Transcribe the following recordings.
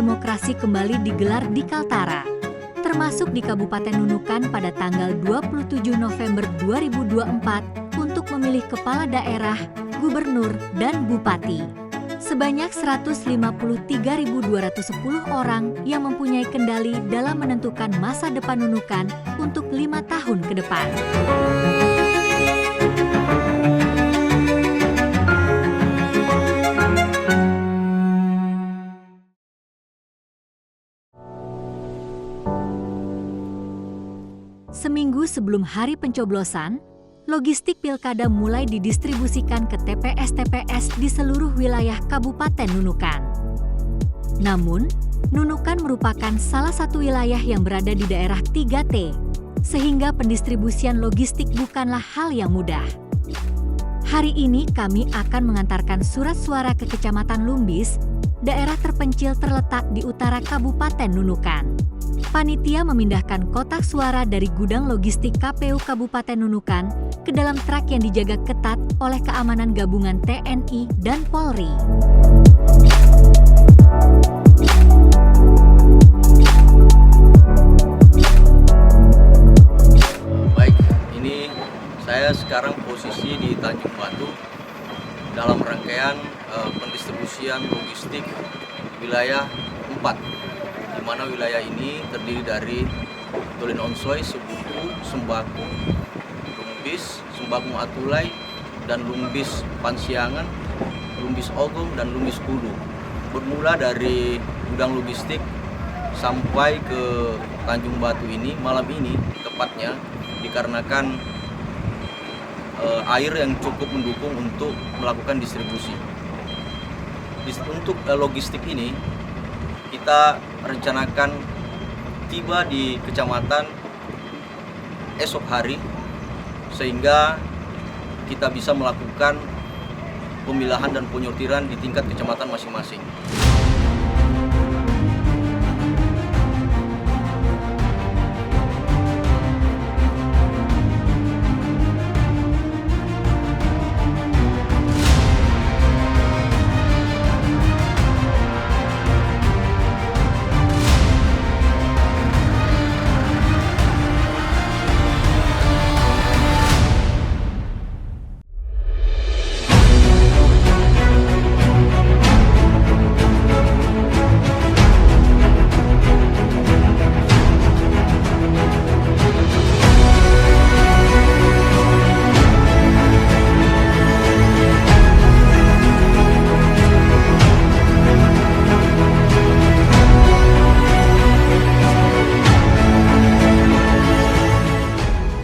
demokrasi kembali digelar di Kaltara, termasuk di Kabupaten Nunukan pada tanggal 27 November 2024 untuk memilih kepala daerah, gubernur, dan bupati. Sebanyak 153.210 orang yang mempunyai kendali dalam menentukan masa depan Nunukan untuk 5 tahun ke depan. Seminggu sebelum hari pencoblosan, logistik pilkada mulai didistribusikan ke TPS-TPS di seluruh wilayah Kabupaten Nunukan. Namun, Nunukan merupakan salah satu wilayah yang berada di daerah 3T, sehingga pendistribusian logistik bukanlah hal yang mudah. Hari ini kami akan mengantarkan surat suara ke Kecamatan Lumbis, daerah terpencil terletak di utara Kabupaten Nunukan. Panitia memindahkan kotak suara dari gudang logistik KPU Kabupaten Nunukan ke dalam truk yang dijaga ketat oleh keamanan gabungan TNI dan Polri. Baik, ini saya sekarang posisi di Tanjung Batu dalam rangkaian pendistribusian logistik wilayah 4. Di mana wilayah ini terdiri dari Tulin Onsoy, Sebuku, Sembako, Lumbis, Sembako Atulai, dan Lumbis Pansiangan, Lumbis Ogong, dan Lumbis Kudu. Bermula dari gudang logistik sampai ke Tanjung Batu ini malam ini tepatnya dikarenakan air yang cukup mendukung untuk melakukan distribusi. Untuk logistik ini kita rencanakan tiba di kecamatan esok hari sehingga kita bisa melakukan pemilahan dan penyortiran di tingkat kecamatan masing-masing.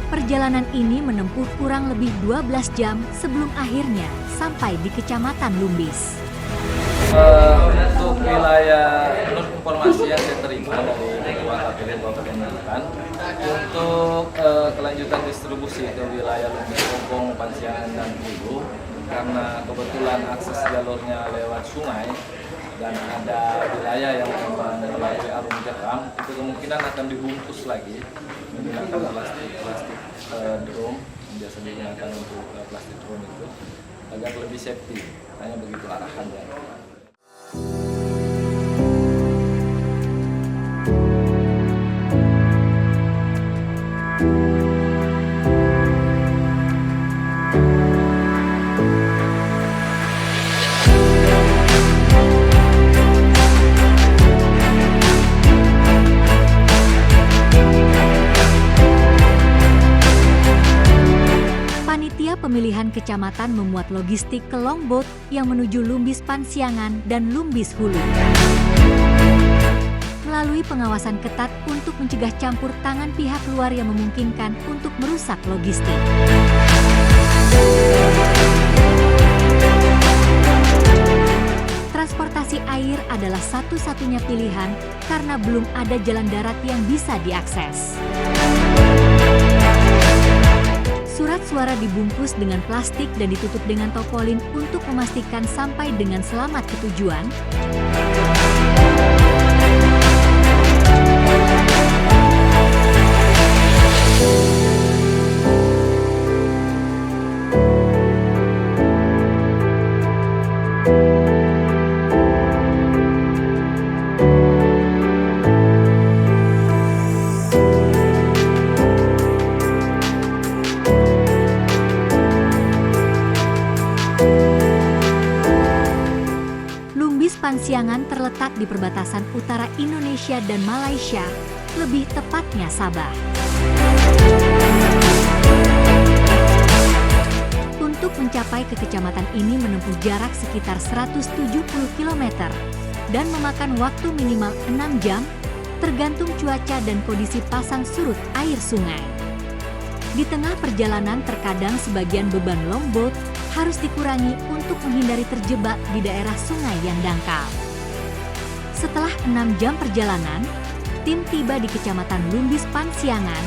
Perjalanan ini menempuh kurang lebih 12 jam sebelum akhirnya sampai di Kecamatan Lumbis. Untuk wilayah menurut informasi yang saya terima dari Ketua KPU Kabupaten Nunukan, untuk kelanjutan distribusi ke wilayah Lumbis, Ogong, Pansiangan, dan Hulu, karena kebetulan akses jalurnya lewat sungai dan ada wilayah yang memang melalui arung jeram, itu kemungkinan akan dibungkus lagi menggunakan plastik drum yang biasa digunakan untuk plastik drum itu agar lebih safety. Hanya begitu arahannya. Pemilihan kecamatan memuat logistik ke longboat yang menuju Lumbis Pansiangan dan Lumbis Hulu. Melalui pengawasan ketat untuk mencegah campur tangan pihak luar yang memungkinkan untuk merusak logistik. Transportasi air adalah satu-satunya pilihan karena belum ada jalan darat yang bisa diakses. Surat suara dibungkus dengan plastik dan ditutup dengan topolin untuk memastikan sampai dengan selamat ke tujuan. Pansiangan terletak di perbatasan utara Indonesia dan Malaysia, lebih tepatnya Sabah. Untuk mencapai ke kecamatan ini menempuh jarak sekitar 170 km dan memakan waktu minimal 6 jam, tergantung cuaca dan kondisi pasang surut air sungai. Di tengah perjalanan terkadang sebagian beban longboat harus dikurangi untuk menghindari terjebak di daerah sungai yang dangkal. Setelah 6 jam perjalanan, tim tiba di Kecamatan Lumbis Pansiangan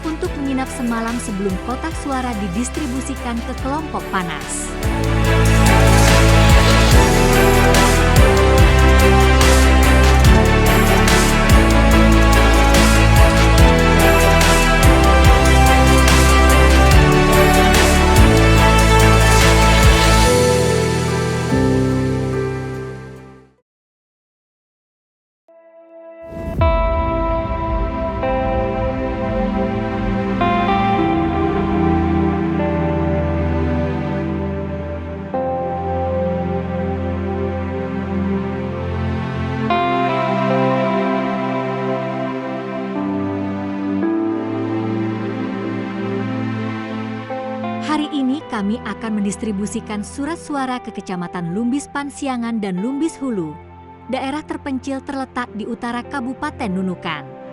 untuk menginap semalam sebelum kotak suara didistribusikan ke kelompok panas. Hari ini kami akan mendistribusikan surat suara ke Kecamatan Lumbis Pansiangan dan Lumbis Hulu, daerah terpencil terletak di utara Kabupaten Nunukan.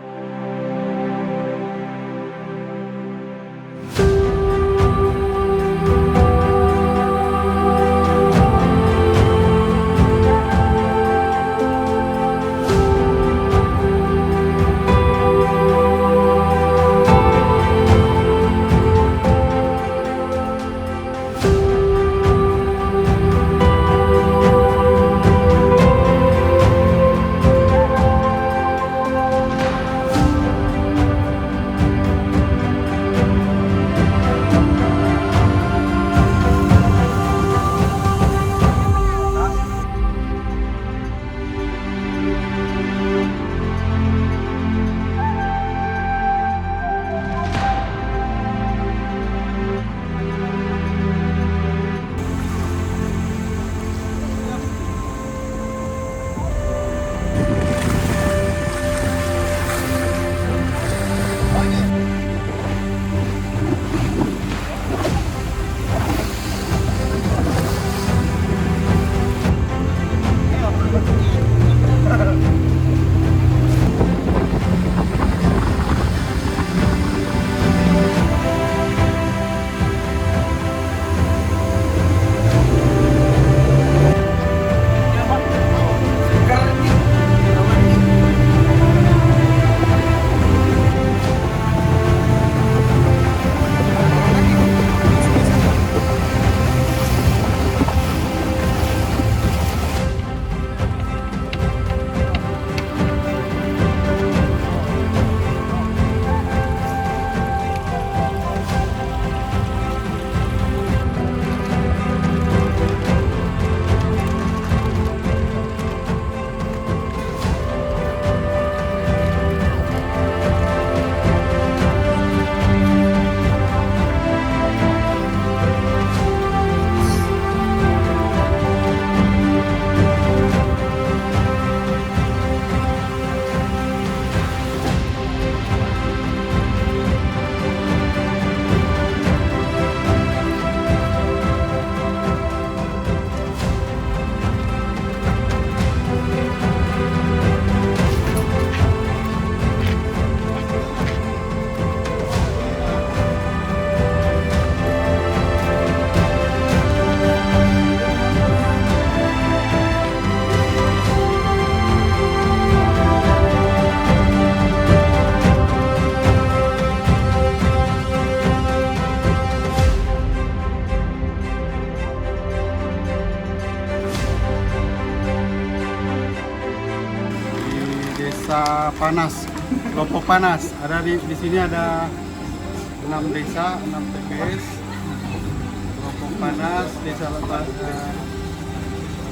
Desa Panas, kelompok panas. Ada di sini ada 6 desa, 6 TPS. Kelompok panas, desa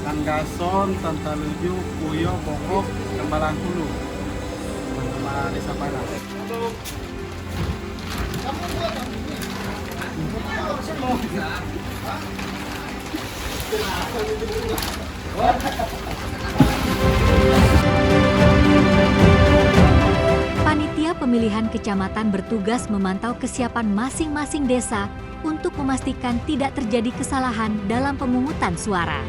Tanggason, Tantaluju, Puyo, Bongkok, Kembalangkulu. Nama desa panas. Pemilihan Kecamatan bertugas memantau kesiapan masing-masing desa untuk memastikan tidak terjadi kesalahan dalam pemungutan suara.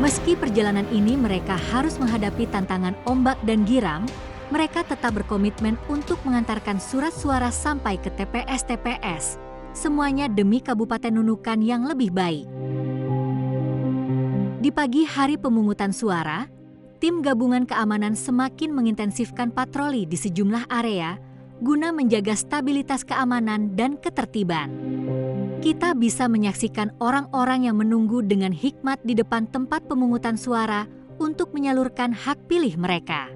Meski perjalanan ini mereka harus menghadapi tantangan ombak dan giram, mereka tetap berkomitmen untuk mengantarkan surat suara sampai ke TPS-TPS. Semuanya demi Kabupaten Nunukan yang lebih baik. Di pagi hari pemungutan suara, tim gabungan keamanan semakin mengintensifkan patroli di sejumlah area guna menjaga stabilitas keamanan dan ketertiban. Kita bisa menyaksikan orang-orang yang menunggu dengan hikmat di depan tempat pemungutan suara untuk menyalurkan hak pilih mereka.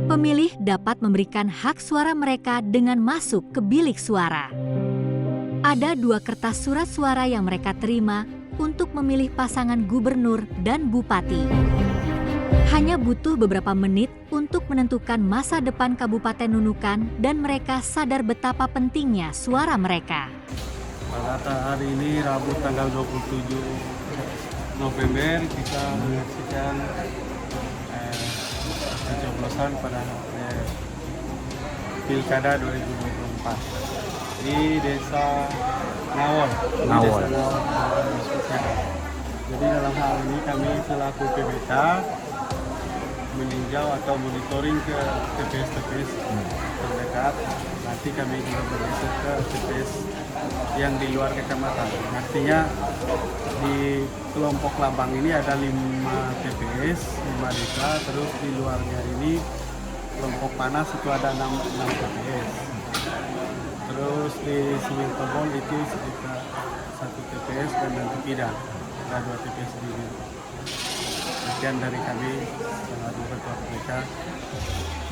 Pemilih dapat memberikan hak suara mereka dengan masuk ke bilik suara. Ada 2 kertas surat suara yang mereka terima untuk memilih pasangan gubernur dan bupati. Hanya butuh beberapa menit untuk menentukan masa depan Kabupaten Nunukan dan mereka sadar betapa pentingnya suara mereka. Pada hari ini Rabu tanggal 27 November kita menyaksikan pencoblosan pada Pilkada 2024 di Desa Nawon. Jadi dalam hal ini kami selaku PBK meninjau atau monitoring ke TPS-TPS terdekat. Nanti kami juga bergeser ke TPS yang di luar kecamatan. Artinya di kelompok Labang ini ada 5 TPS, 5 desa, terus di luarnya ini kelompok Panas itu ada 6 TPS. Terus di Simintobol itu sekitar 1 TPS dan nanti Pidang ada 2 TPS di sini. Sekian dari kami selaku Ketua PBK.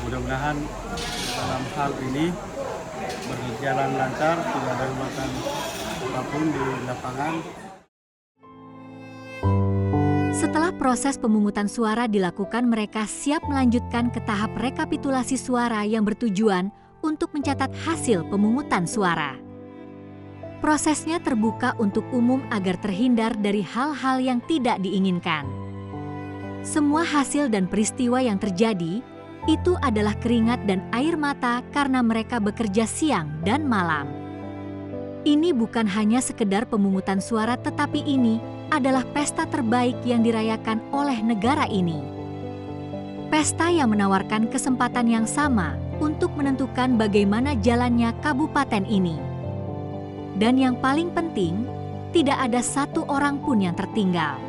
Mudah-mudahan dalam hal ini berjalan lancar, tidak ada hambatan apapun di lapangan. Setelah proses pemungutan suara dilakukan, mereka siap melanjutkan ke tahap rekapitulasi suara yang bertujuan untuk mencatat hasil pemungutan suara. Prosesnya terbuka untuk umum agar terhindar dari hal-hal yang tidak diinginkan. Semua hasil dan peristiwa yang terjadi itu adalah keringat dan air mata karena mereka bekerja siang dan malam. Ini bukan hanya sekedar pemungutan suara, tetapi ini adalah pesta terbaik yang dirayakan oleh negara ini. Pesta yang menawarkan kesempatan yang sama untuk menentukan bagaimana jalannya kabupaten ini. Dan yang paling penting, tidak ada satu orang pun yang tertinggal.